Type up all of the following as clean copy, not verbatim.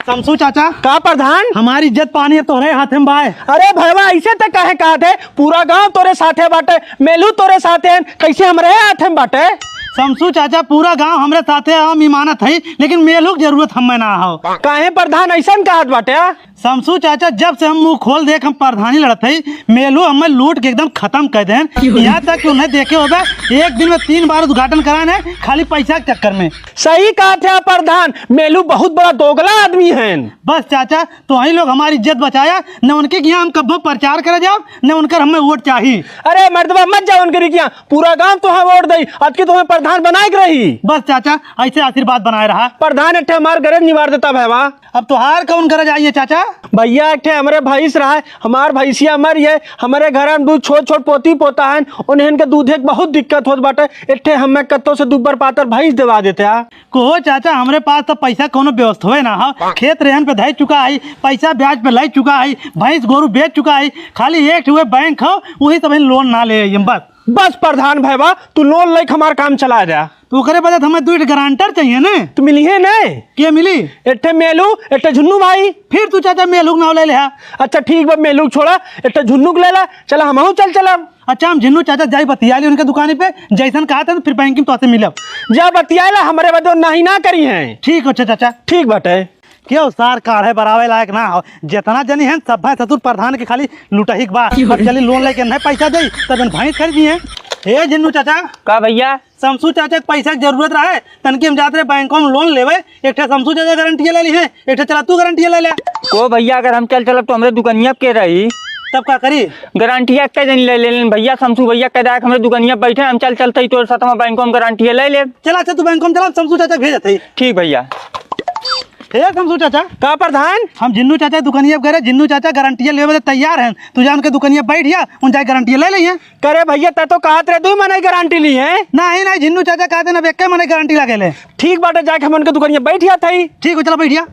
शमसू चाचा का प्रधान? हमारी इज्जत पानी तो रहे हाथ में बाय। अरे भैया ऐसे तो कहे कहत है, पूरा गांव तोरे साथे बाटे, मेलू तोरे साथे हैं, कैसे हमरे हाथ में बाटे? शमसू चाचा पूरा गांव हमरे साथे हम इमानत है, लेकिन मेलू की जरूरत हमें ना हो। काहे प्रधान ऐसा कहत बाटे? शमसू चाचा जब से हम मुंह खोल देख हम प्रधानी लड़त है, मेलू हमें लूट के एकदम खत्म कर दें। यहाँ तक कि उन्हें देखे होगा एक दिन में 3 बार उद्घाटन कराने खाली पैसा के चक्कर में। सही कहा थे प्रधान, मेलू बहुत बड़ा दोगला आदमी है। बस चाचा तो वही लोग हमारी इज्जत बचाया, न उनके यहाँ हम कब्बो प्रचार करे जाओ, न उनकर हमें वोट चाहिए। अरे मर्दबा मत जाओ उनके यहाँ, पूरा गांव तुम्हें वोट दई, आज की तुम्हें प्रधान बनाए रही। बस चाचा ऐसे आशीर्वाद बनाए रहा। प्रधान एक हमारे गरज निवार देता भैया। अब तो हार कौन करे जाइए चाचा? भैया एक हमारे भैंस रहा है, हमार भैंसिया मर है, हमारे घर में दूध छोट छोट पोती पोता है, उन्हें के दूध एक बहुत दिक्कत होत बाटे, एक हमें कत्तो से दुबर पातर भैंस दिवा देते हैं। को चाचा हमरे पास तो पैसा कोनो व्यवस्था है ना हो, खेत रेहन पे धै चुका है, पैसा ब्याज पे ले चुका है, भैंस गोरू बेच चुका है, खाली एक हुए बैंक हो वही सब लोन ना ले बस प्रधान भैया तू लोन लेके हमारा काम चला जा। तो करे बदे हमें 2 गारंटर चाहिए ना। तू मिली है ना? क्या मिली? एक मेलू एक झुन्नू भाई। फिर तू चाचा मेलू ना ले ले। अच्छा ठीक बा, मेलू छोड़ा एक झुन्नू ले ला, चला हम चला। अच्छा हम झिन्नू चाचा जाई बतिया ली उनके दुकान पे, जैसन कहा था फिर बैंकिंग तो मिलब जा बतिया ला, हमारे बदो नहीं ना करी है। ठीक हो चाचा। ठीक बाटे। क्यों सार काढ़े बरावे लायक ना हो, जितना जनी है सब भाई ससुर प्रधान के खाली लुटही के बाद चली लोन लेके नहीं पैसा दे तब भैंस खरीदी है। हे झिन्नू चाचा का भैया? शमसू चाचा पैसा की जरूरत रहे, तनकी हम जाते रहे बैंकों में लोन लेवे, एक शमसू चाचा गारंटी ले ली है, एक चला तू गारंटी ले ले। को भैया अगर हम चलब तो हमारे दुकानिया के रही, तब का करी? गारंटी एक दिन ले ले भैया, शमसू भैया कह जाए हमारे दुकानिया बैठे, हम चलते ही तो साथ में बैंकों में गारंटी ले ले। चला अच्छा तू बैंकों में चला, शमसू चाचा भेजते। ठीक भैया। हे शमसू चाचा का प्रधान? हम झिन्नू चाचा दुकानिया गए, झिन्नू चाचा गारंटी ले तैयार हैं, तू जा उनके दुकानिया बैठिया उन जाए गारंटी ले ली है। करे भैया तै तो कहत रहे 2 महीने गारंटी ली है। नहीं झिन्नू चाचा कहते ना एक महीने गारंटी लगे ले। ठीक बाटे, जाके हम उनके दुकानिया बैठिया थी। ठीक हो चला बैठिया।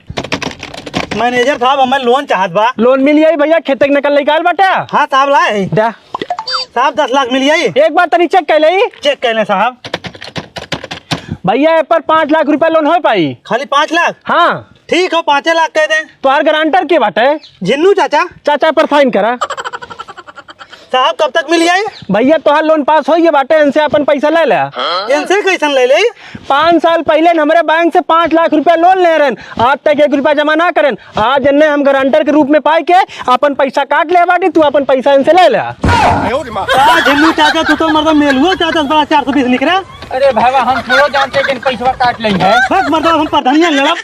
मैनेजर साहब हमें लोन चाहत बा। लोन मिल जाई भैया, खेत निकल निकाल बाटे। हाँ साहब लाए साहब 10 लाख मिल जाई। एक बार तनी चेक कर ले। चेक कर ले साहब। भैया पर 5 लाख रुपया लोन हो पाई? खाली 5 लाख? हाँ ठीक हो 5 लाख कह दे। तो हर गारंटर के बाटे झिन्नू चाचा। चाचा पर साइन करा। साहब कब तक मिल जाए? भैया तो लोन पास हो गया बाटे, इनसे अपन पैसा ले ले। इनसे कैसन ले ले? 5 साल पहले हमारे बैंक से 5 लाख रुपया लोन ले रहे, आज तक 1 रुपया जमा ना करें, आज इन्हें हम गारंटर के रूप में पाई के अपन पैसा काट ले बाटी, तू अपन पैसा इनसे ले ले। झिन्नू चाचा तू तो मर्द मेलुआ चाचा 420 लिख रहा। अरे भाई हम थोड़ा जानते कि पैसा काट लेंगे। बस मर्द हम प्रधानिया लड़ब।